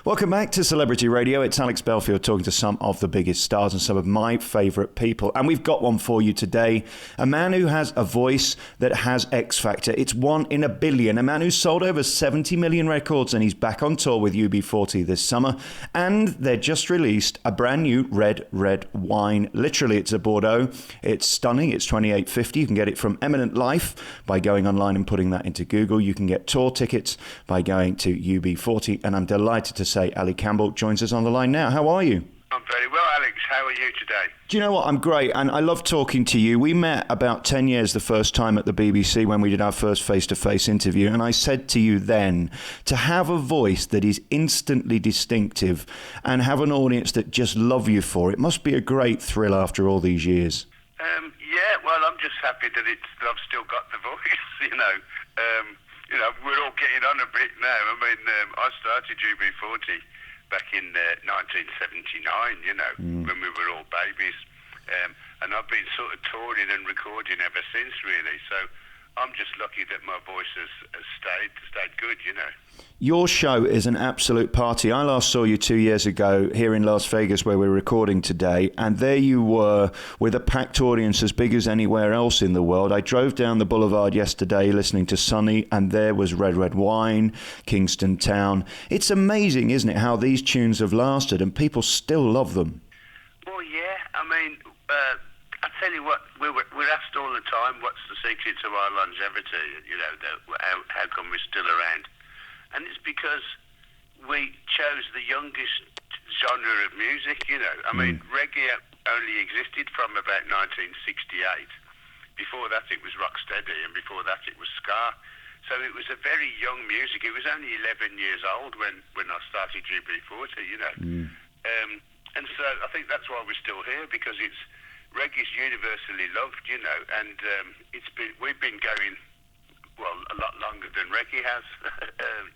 Welcome back to Celebrity Radio. It's Alex Belfield talking to some of the biggest stars and some of my favourite people. And we've got one for you today. A man who has a voice that has X Factor. It's 1 in a billion. A man who's sold over 70 million records, and he's back on tour with UB40 this summer. And they just released a brand new red wine. Literally, it's a Bordeaux. It's stunning. It's $28.50. You can get it from Eminent Life by going online and putting that into Google. You can get tour tickets by going to UB40. And I'm delighted to say Ali Campbell joins us on the line now. How are you? I'm very well, Alex. How are you today? Do you know what? I'm great, and I love talking to you. We met about 10 years the first time at the BBC when we did our first face-to-face interview, and I said to you then, to have a voice that is instantly distinctive and have an audience that just love you for it must be a great thrill after all these years. Yeah, well, I'm just happy that I've still got the voice, you know. We're all getting on a bit now. I mean, I started UB40 back in 1979, when we were all babies. And I've been sort of touring and recording ever since, really. So I'm just lucky that my voice has stayed good, you know. Your show is an absolute party. I last saw you 2 years ago here in Las Vegas where we're recording today, and there you were with a packed audience as big as anywhere else in the world. I drove down the boulevard yesterday listening to Sunny, and there was Red Wine, Kingston Town. It's amazing, isn't it, how these tunes have lasted and people still love them. Well, yeah, I mean, I tell you what, we're asked all the time, what's the secret to our longevity? You know, how come we're still around? And it's because we chose the youngest genre of music, you know. I mean, reggae only existed from about 1968. Before that, it was rocksteady, and before that, it was ska. So it was a very young music. It was only 11 years old when I started UB40, you know. And so I think that's why we're still here, because reggae's universally loved, you know, and we've been going, well, a lot longer than reggae has.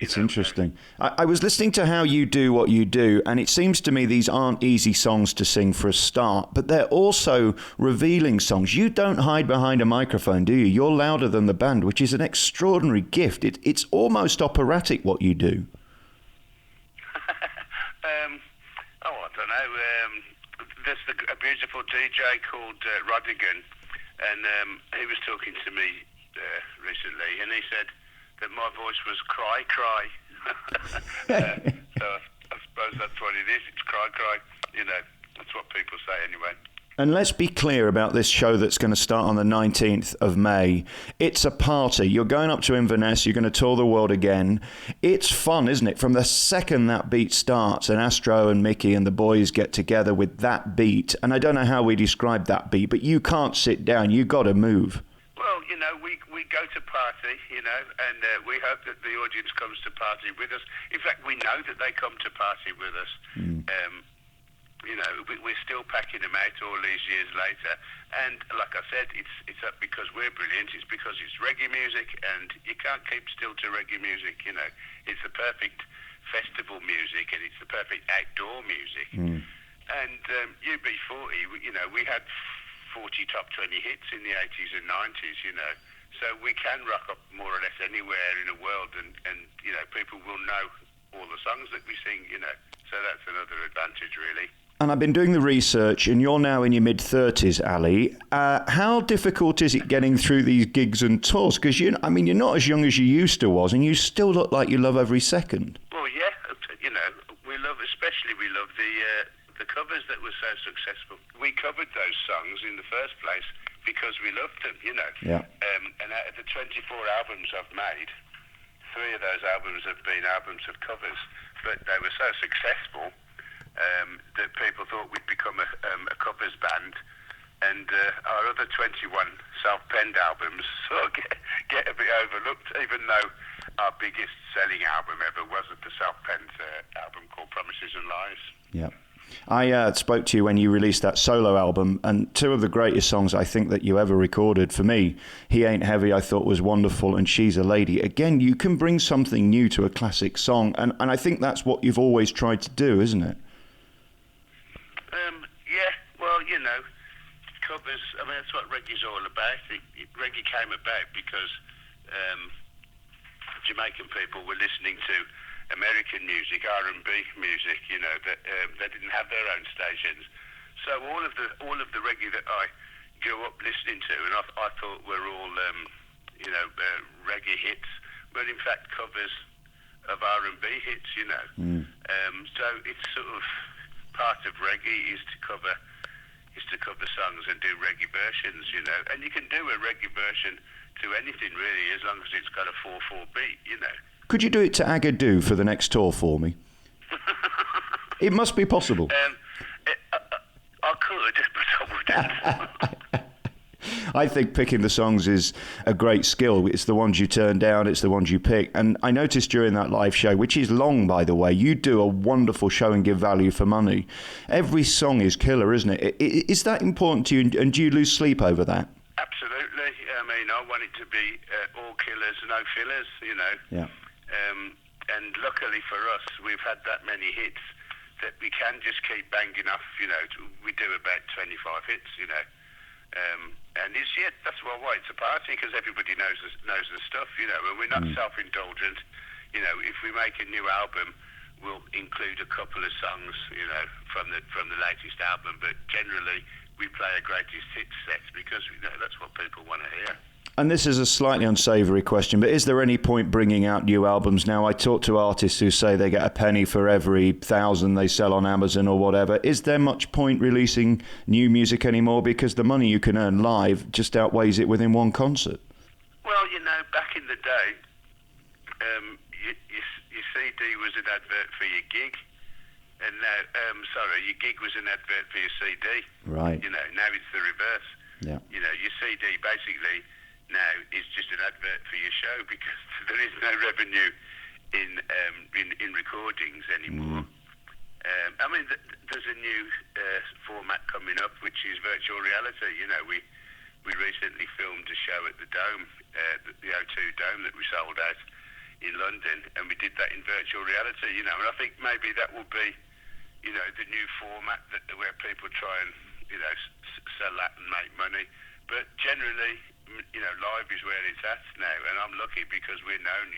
It's interesting. I was listening to how you do what you do, and it seems to me these aren't easy songs to sing for a start, but they're also revealing songs. You don't hide behind a microphone, do you? You're louder than the band, which is an extraordinary gift. It's almost operatic what you do. I don't know. There's a beautiful DJ called Rodigan, and he was talking to me recently, and he said that my voice was cry. So I suppose that's what it is. It's cry. You know, that's what people say anyway. And let's be clear about this show that's going to start on the 19th of May. It's a party. You're going up to Inverness. You're going to tour the world again. It's fun, isn't it? From the second that beat starts and Astro and Mickey and the boys get together with that beat. And I don't know how we describe that beat, but you can't sit down. You got to move. Well, you know, we go to party, you know, and we hope that the audience comes to party with us. In fact, we know that they come to party with us. You know, we're still packing them out all these years later. And like I said, it's up because we're brilliant. It's because it's reggae music, and you can't keep still to reggae music, you know. It's the perfect festival music, and it's the perfect outdoor music. And UB40, you know, we had 40 top 20 hits in the 80s and 90s, you know. So we can rock up more or less anywhere in the world, and you know, people will know all the songs that we sing, you know. So that's another advantage, really. And I've been doing the research, and you're now in your mid-30s, Ali. How difficult is it getting through these gigs and tours? Because, you're not as young as you used to was, and you still look like you love every second. Well, yeah, you know, we love the covers that were so successful. We covered those songs in the first place because we loved them, you know. Yeah. And out of the 24 albums I've made, 3 of those albums have been albums of covers, but they were so successful that people thought we'd become a covers band, and our other 21 self-penned albums sort of get a bit overlooked, even though our biggest selling album ever was the self-penned album called Promises and Lies. Yeah. I spoke to you when you released that solo album, and 2 of the greatest songs I think that you ever recorded, for me, He Ain't Heavy, I thought was wonderful, and She's a Lady. Again, you can bring something new to a classic song, and I think that's what you've always tried to do, isn't it? Yeah, well, you know, covers, I mean, that's what reggae's all about. Reggae came about because Jamaican people were listening to American music, R&B music, you know, that they didn't have their own stations. So all of the reggae that I grew up listening to, and I thought were all reggae hits, were in fact covers of R&B hits, you know. So it's sort of part of reggae is to cover songs and do reggae versions, you know. And you can do a reggae version to anything really, as long as it's got a 4/4 beat, you know. Could you do it to Agadoo for the next tour for me? It must be possible. I could, but I wouldn't. I think picking the songs is a great skill. It's the ones you turn down, it's the ones you pick. And I noticed during that live show, which is long, by the way, you do a wonderful show and give value for money. Every song is killer, isn't it? Is that important to you, and do you lose sleep over that? Absolutely. I mean, I want it to be all killers, no fillers, you know. Yeah. And luckily for us, we've had that many hits that we can just keep banging off, you know. We do about 25 hits, you know. And that's why it's a party, because everybody knows the stuff, you know. And we're not self-indulgent, you know. If we make a new album, we'll include a couple of songs, you know, from the latest album. But generally, we play a greatest hits set because we know that's what people want to hear. And this is a slightly unsavoury question, but is there any point bringing out new albums now? I talk to artists who say they get a penny for every 1,000 they sell on Amazon or whatever. Is there much point releasing new music anymore, because the money you can earn live just outweighs it within one concert? Well, you know, back in the day, your CD was an advert for your gig, and now, your gig was an advert for your CD. Right. You know, now it's the reverse. Yeah. You know, your CD basically now is just an advert for your show, because there is no revenue in recordings anymore. I mean, there's a new format coming up, which is virtual reality. You know, we recently filmed a show at the Dome, the O2 Dome that we sold out in London, and we did that in virtual reality. You know, and I think maybe that will be, you know, the new format where people try and, you know, sell that and make money. But generally, you know, live is where it's at now, and I'm lucky because we're known.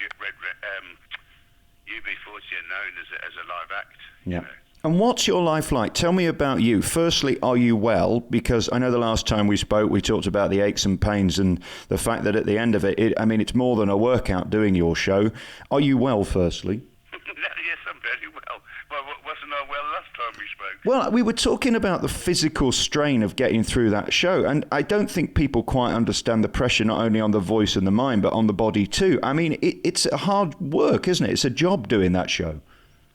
UB40 are known as a live act. Yeah. You know. And what's your life like? Tell me about you. Firstly, are you well? Because I know the last time we spoke, we talked about the aches and pains and the fact that at the end of it, it's more than a workout doing your show. Are you well, firstly? Yes, I'm very well. Well, wasn't I well last time we spoke? Well, we were talking about the physical strain of getting through that show, and I don't think people quite understand the pressure not only on the voice and the mind, but on the body too. I mean, it's a hard work, isn't it? It's a job doing that show.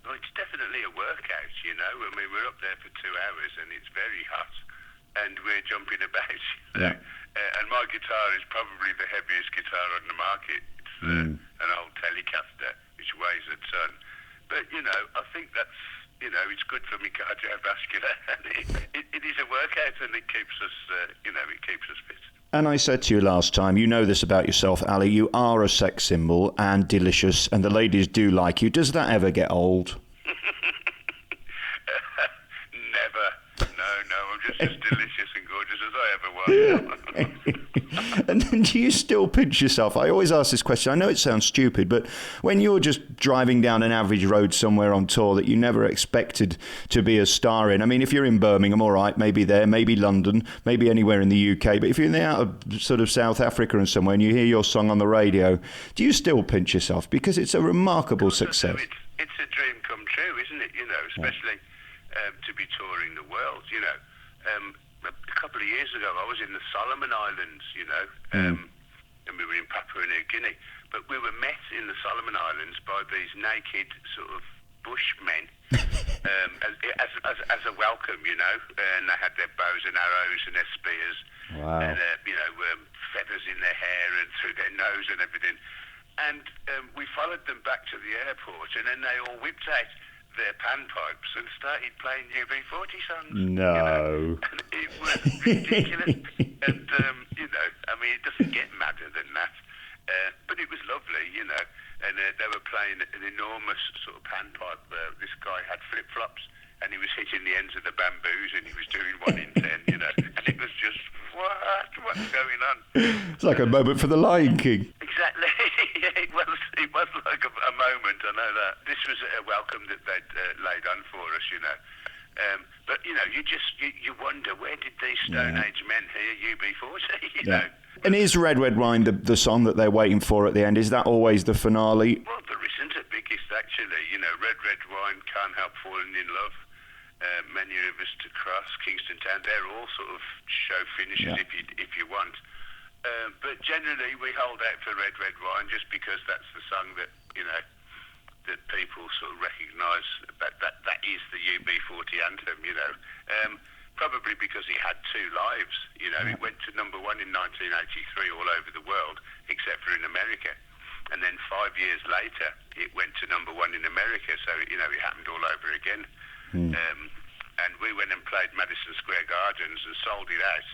Well, it's definitely a workout, you know. I mean, we're up there for 2 hours, and it's very hot, and we're jumping about, you know. Yeah. And my guitar is probably the heaviest guitar on the market. It's an old Telecaster, which weighs a ton. But, you know, I think that's, you know, it's good for me cardiovascular. And it is a workout, and it keeps us, it keeps us fit. And I said to you last time, you know this about yourself, Ali, you are a sex symbol and delicious, and the ladies do like you. Does that ever get old? Never. No, I'm just as delicious and gorgeous as I ever was. And then do you still pinch yourself? I always ask this question. I know it sounds stupid, but when you're just driving down an average road somewhere on tour that you never expected to be a star in, I mean, if you're in Birmingham, all right, maybe there, maybe London, maybe anywhere in the UK, but if you're out of sort of South Africa and somewhere and you hear your song on the radio, do you still pinch yourself? Because it's a remarkable success. It's a dream come true, isn't it? You know, especially to be touring the world, you know. A couple of years ago, I was in the Solomon Islands, you know, and we were in Papua New Guinea. But we were met in the Solomon Islands by these naked sort of bushmen as a welcome, you know. And they had their bows and arrows and their spears, and feathers in their hair and through their nose and everything. And we followed them back to the airport, and then they all whipped out their panpipes and started playing UB40 songs. No. You know? And it was ridiculous. And, you know, I mean, it doesn't get madder than that. But it was lovely, you know. And they were playing an enormous sort of panpipe. This guy had flip-flops, and he was hitting the ends of the bamboos, and he was doing 1 in 10, you know. And it was just, what's going on? It's like a moment for the Lion King. Exactly. It was like a moment, I know that. This for us, you know. But, you know, you wonder, where did these Stone Age men hear UB40, you know? And is Red Red Wine the song that they're waiting for at the end? Is that always the finale? Well, there isn't a biggest, actually. You know, Red Red Wine, Can't Help Falling in Love, Many Rivers to Cross, Kingston Town, they're all sort of show finishes if you want. But generally, we hold out for Red Red Wine just because that's the song that, you know, that people sort of recognise that is the UB40 anthem, you know. Probably because he had two lives, you know. It went to number one in 1983 all over the world, except for in America. And then 5 years later, it went to number one in America. So, you know, it happened all over again. And we went and played Madison Square Gardens and sold it out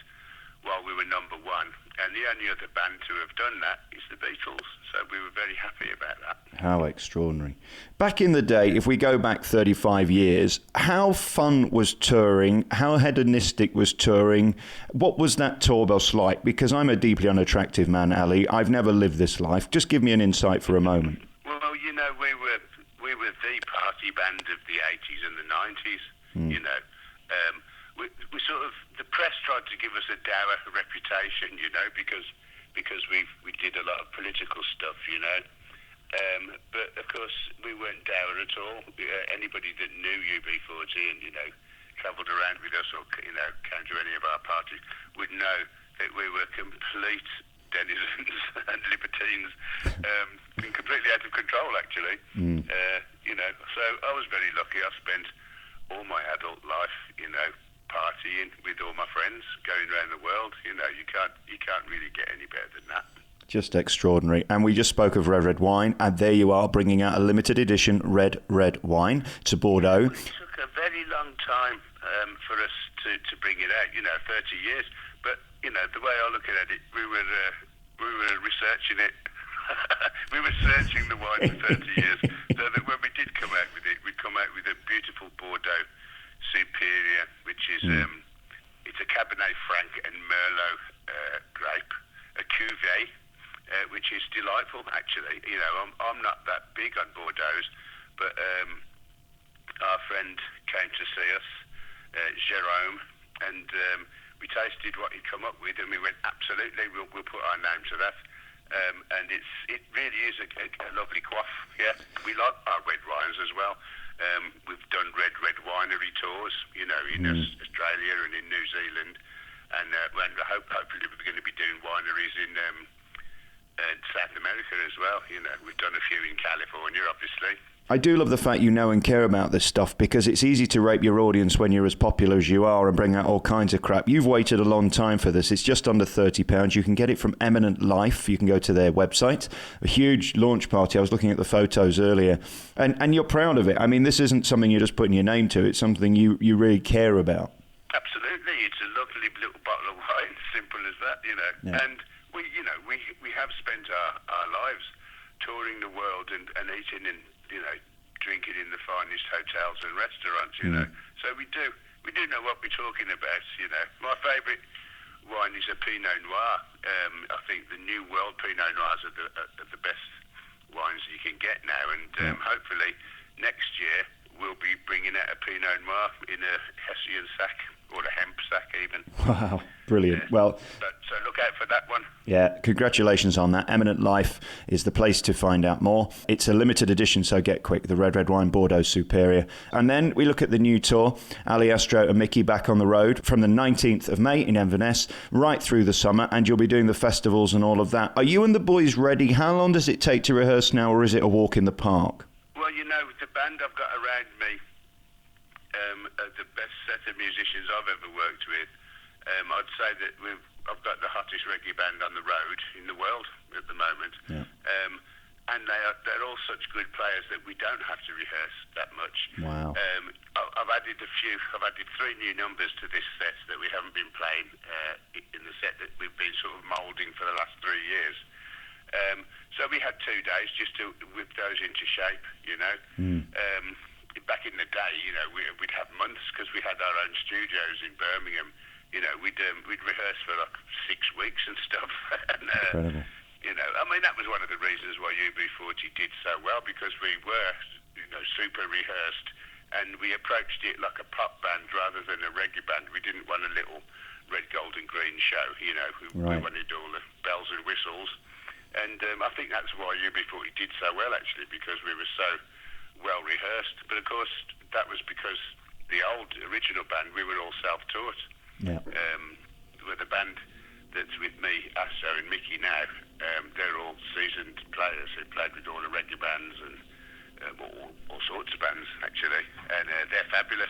while we were number one. And the only other band to have done that is the Beatles. So we were very happy about that. How extraordinary. Back in the day, if we go back 35 years, how fun was touring? How hedonistic was touring? What was that tour bus like? Because I'm a deeply unattractive man, Ali. I've never lived this life. Just give me an insight for a moment. Well, you know, we were the party band of the 80s and the 90s, you know. We sort of, the press tried to give us a dour reputation, you know, because we did a lot of political stuff, you know. But of course we weren't dour at all. Anybody that knew UB40 and, you know, travelled around with us or, you know, came to any of our parties would know that we were complete denizens and libertines, and completely out of control, actually. You know, so I was very lucky. I spent all my adult life, you know, partying with all my friends, going around the world. You know, you can't really get any better than that. Just extraordinary. And we just spoke of Red Red Wine, and there you are, bringing out a limited edition Red Red Wine to Bordeaux. It took a very long time for us to bring it out, you know, 30 years. But, you know, the way I look at it, we were researching it. We were searching the wine for 30 years, so that when we did come out with it, we'd come out with a beautiful Bordeaux Superior, which is it's a Cabernet Franc and Merlot grape, a cuvée, which is delightful, actually. You know, I'm not that big on Bordeaux, but our friend came to see us, Jerome, and we tasted what he'd come up with, and we went, absolutely, we'll put our name to that. And it really is a lovely quaff. Yeah, we like our red wines as well. We've done red winery tours, you know, in Australia and in New Zealand, and hopefully we're going to be doing wineries in South America as well. You know, we've done a few in California, obviously. I do love the fact you know and care about this stuff, because it's easy to rape your audience when you're as popular as you are and bring out all kinds of crap. You've waited a long time for this. It's just under £30. You can get it from Eminent Life. You can go to their website. A huge launch party. I was looking at the photos earlier. And you're proud of it. I mean, this isn't something you're just putting your name to. It's something you really care about. Absolutely. It's a lovely little bottle of wine, simple as that, you know. Yeah. And we have spent our lives touring the world and eating and, you know, drinking in the finest hotels and restaurants, you know. So we do know what we're talking about, you know. My favourite wine is a Pinot Noir. I think the New World Pinot Noirs are the best wines you can get now, and hopefully next year we'll be bringing out a Pinot Noir in a Hessian sack, or a hemp sack even. Wow, brilliant. Well, so look out for that one. Yeah, congratulations on that. Eminent Life is the place to find out more. It's a limited edition, so get quick. The Red Red Wine Bordeaux Superior. And then we look at the new tour. Ali Astro and Mickey back on the road from the 19th of May in Inverness right through the summer, and you'll be doing the festivals and all of that. Are you and the boys ready? How long does it take to rehearse now, or is it a walk in the park? Well, you know, the band I've got around me are the best set of musicians I've ever worked with. I'd say that I've got the hottest reggae band on the road in the world at the moment. Yeah. And they're all such good players that we don't have to rehearse that much. Wow. I've added 3 new numbers to this set that we haven't been playing in the set that we've been sort of moulding for the last 3 years. So we had 2 days just to whip those into shape, you know. Back in the day, you know, we'd have months because we had our own studios in Birmingham. You know, we'd rehearse for like 6 weeks and stuff. And, incredible. You know, I mean, that was one of the reasons why UB40 did so well, because we were, you know, super rehearsed, and we approached it like a pop band rather than a reggae band. We didn't want a little red, gold and green show, you know. We wanted all the bells and whistles. And I think that's why UB40 did so well, actually, because we were so well rehearsed. But of course, that was because the old original band, we were all self-taught. Yeah. With the band that's with me, Asso and Mickey now, they're all seasoned players who played with all the reggae bands and all sorts of bands, actually, and they're fabulous.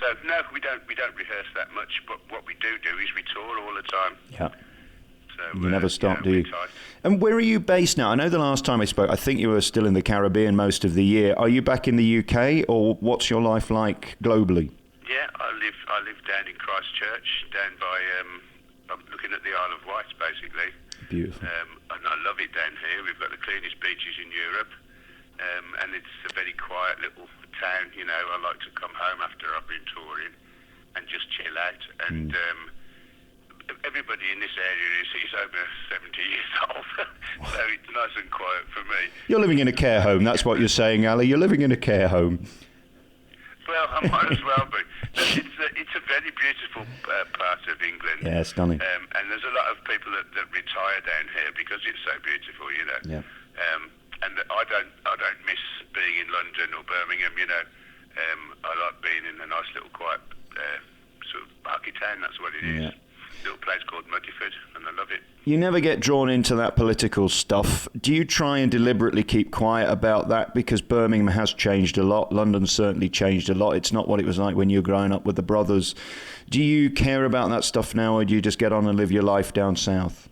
So no, we don't rehearse that much, but what we do is we tour all the time. Yeah. So, you never stop, do you? tight. And where are you based now? I know the last time I spoke, I think you were still in the Caribbean most of the year. Are you back in the UK, or what's your life like globally? Yeah, I live down in Christchurch, down by I'm looking at the Isle of Wight, basically. Beautiful. And I love it down here. We've got the cleanest beaches in Europe, and it's a very quiet little town. You know, I like to come home after I've been touring and just chill out. And everybody in this area is over 70 years old, so it's nice and quiet for me. You're living in a care home. That's what you're saying, Ali. You're living in a care home. Well, I might as well be. It's a very beautiful part of England. Yeah, stunning. And there's a lot of people that retire down here because it's so beautiful, you know. Yeah. And I don't miss being in London or Birmingham, you know. I like being in a nice little quiet sort of market town. That's what it is. Yeah. Little place called Muddyford, and I love it. You never get drawn into that political stuff. Do you try and deliberately keep quiet about that? Because Birmingham has changed a lot. London's certainly changed a lot. It's not what it was like when you were growing up with the brothers. Do you care about that stuff now, or do you just get on and live your life down south?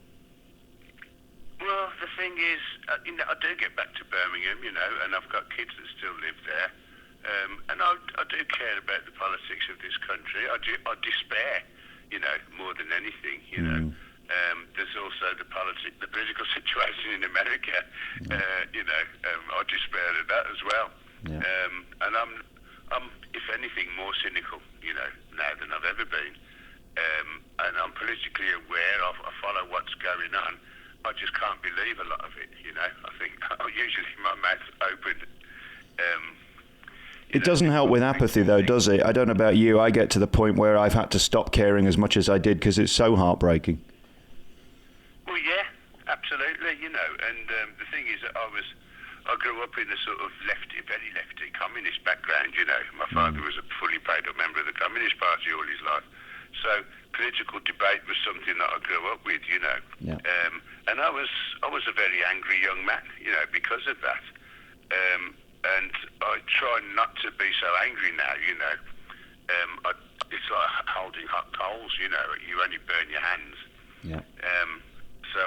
Well, the thing is, you know, I do get back to Birmingham, you know, and I've got kids that still live there. And I do care about the politics of this country. I despair, you know, more than anything, you know. There's also the political situation in America, you know. I despair of that as well. Yeah. And I'm, if anything, more cynical, you know, now than I've ever been. And I'm politically aware. I follow what's going on. I just can't believe a lot of it, you know. I think usually my mouth's open. It doesn't help with apathy, though, does it? I don't know about you. I get to the point where I've had to stop caring as much as I did because it's so heartbreaking. Well, yeah, absolutely, you know. And the thing is that I grew up in a sort of very lefty communist background, you know. My father was a fully paid-up member of the Communist Party all his life. So political debate was something that I grew up with, you know. Yeah. And I was a very angry young man, you know, because of that. And I try not to be so angry now, you know. It's like holding hot coals, you know. You only burn your hands. Yeah. So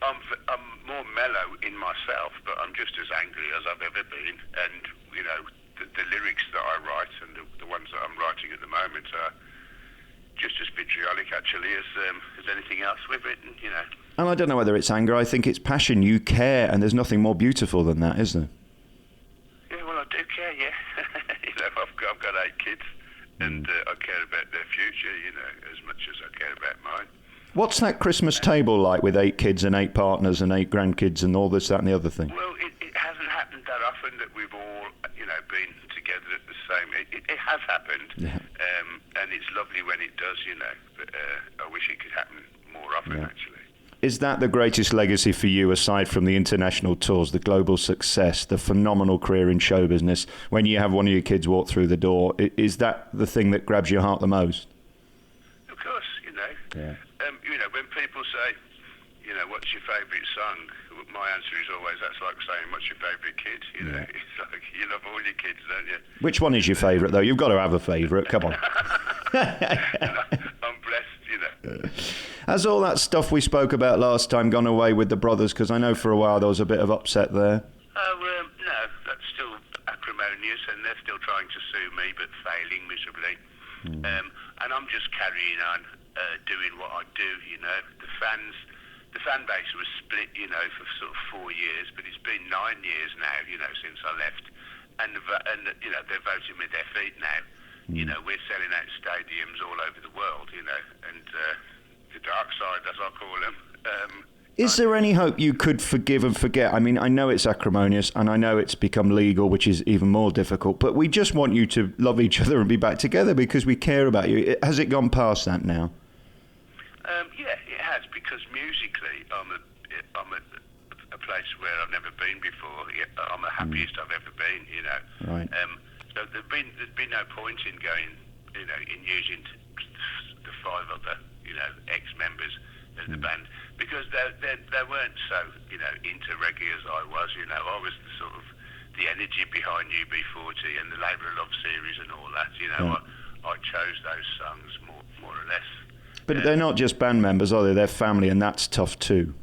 I'm more mellow in myself, but I'm just as angry as I've ever been. And, you know, the lyrics that I write and the ones that I'm writing at the moment are just as vitriolic, actually, as anything else we've written, you know. And I don't know whether it's anger. I think it's passion. You care, and there's nothing more beautiful than that, is there? Yeah, well, I do care, yeah. You know, I've got 8 kids, and I care about their future, you know, as much as I care about mine. What's that Christmas table like with 8 kids and 8 partners and 8 grandkids and all this, that, and the other thing? Well, it hasn't happened that often that we've all, you know, been together at the same. It has happened, and it's lovely when it does, you know. But I wish it could happen more often, actually. Is that the greatest legacy for you, aside from the international tours, the global success, the phenomenal career in show business? When you have one of your kids walk through the door, is that the thing that grabs your heart the most? Of course, you know. Yeah. You know, when people say, you know, what's your favourite song? My answer is always, that's like saying, what's your favourite kid? You know, it's like, you love all your kids, don't you? Which one is your favourite, though? You've got to have a favourite. Come on. I'm blessed, you know. Has all that stuff we spoke about last time gone away with the brothers? Because I know for a while there was a bit of upset there. No, that's still acrimonious, and they're still trying to sue me, but failing miserably. And I'm just carrying on doing what I do, you know. The fan base was split, you know, for sort of 4 years, but it's been 9 years now, you know, since I left. And you know, they're voting with their feet now. You know, we're selling out stadiums all over the world, you know, and the dark side, as I call them, Is there any hope you could forgive and forget? I mean, I know it's acrimonious, and I know it's become legal, which is even more difficult, but we just want you to love each other and be back together because we care about you. Has it gone past that now? Yeah, it has, because musically, I'm a place where I've never been before. I'm the happiest I've ever been, you know. Right. So there's been no point in going, you know, in using the 5 other, you know, ex-members of the band, because they weren't so, you know, into reggae as I was. You know, I was the sort of the energy behind UB40 and the Labour of Love series and all that. You know, I chose those songs more or less. But they're not just band members, are they? They're family, and that's tough too.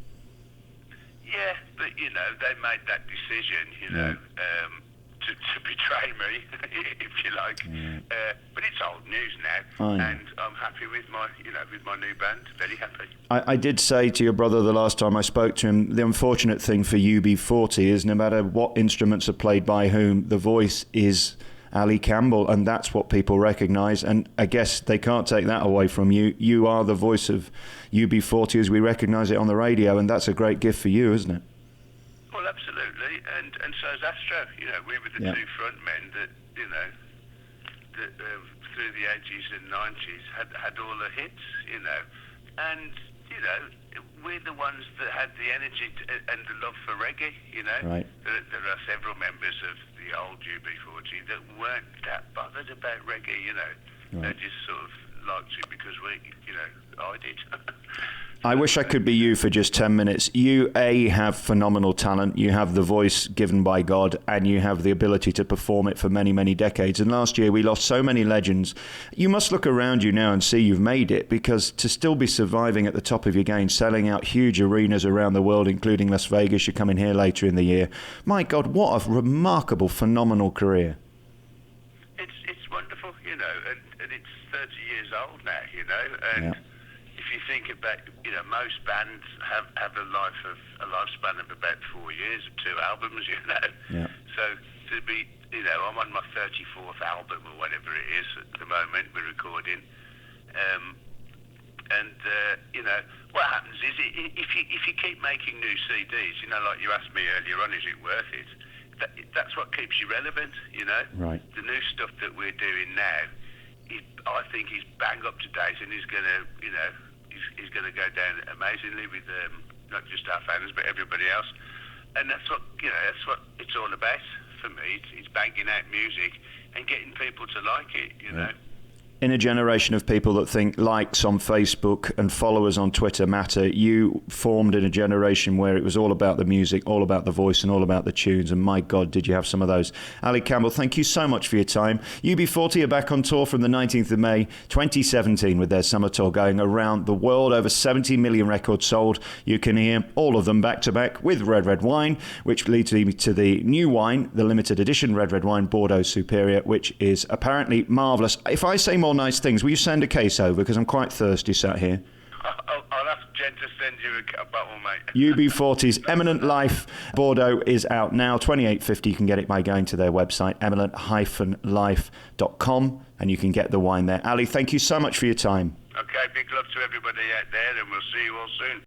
Yeah, but you know, they made that decision, you know, to betray me, if you like. But it's old news now, and I'm happy with my new band. Very happy. I did say to your brother the last time I spoke to him, the unfortunate thing for UB40 is no matter what instruments are played by whom, the voice is Ali Campbell, and that's what people recognise. And I guess they can't take that away from you. You are the voice of UB40 as we recognise it on the radio, and that's a great gift for you, isn't it? Well, absolutely, and so is Astro. You know, we were the two front men that, you know, that through the 80s and 90s had all the hits, you know, and, you know, we're the ones that had the energy and the love for reggae, you know. Right. There are several members of the old UB40 that weren't that bothered about reggae, you know. They just sort of liked it because I did. I wish I could be you for just 10 minutes. You, have phenomenal talent. You have the voice given by God, and you have the ability to perform it for many, many decades. And last year we lost so many legends. You must look around you now and see you've made it, because to still be surviving at the top of your game, selling out huge arenas around the world, including Las Vegas, you're coming here later in the year. My God, what a remarkable, phenomenal career. It's wonderful, you know, and it's 30 years old now, you know, and if you think about, you know, most bands have a lifespan of about 4 years, 2 albums, you know. Yeah. So to be, you know, I'm on my 34th album or whatever it is at the moment we're recording, you know, what happens is if you keep making new CDs, you know, like you asked me earlier on, is it worth it? That's what keeps you relevant, you know. Right. The new stuff that we're doing now, I think he's bang up to date, and he's gonna, you know, he's gonna go down amazingly with not just our fans but everybody else, and that's what it's all about for me. It's banging out music and getting people to like it, you know. In a generation of people that think likes on Facebook and followers on Twitter matter, you formed in a generation where it was all about the music, all about the voice, and all about the tunes. And my God, did you have some of those. Ali Campbell, thank you so much for your time. UB40 are back on tour from the 19th of May, 2017, with their summer tour going around the world. Over 70 million records sold. You can hear all of them back to back with Red Red Wine, which leads me to the new wine, the limited edition Red Red Wine Bordeaux Superior, which is apparently marvellous. If I say more nice things, will you send a case over, because I'm quite thirsty sat here? I'll ask Jen to send you a bottle, mate. UB40's Eminent Life Bordeaux is out now, $28.50. You can get it by going to their website, eminent-life.com, and you can get the wine there. Ali, thank you so much for your time. Okay, big love to everybody out there, and we'll see you all soon.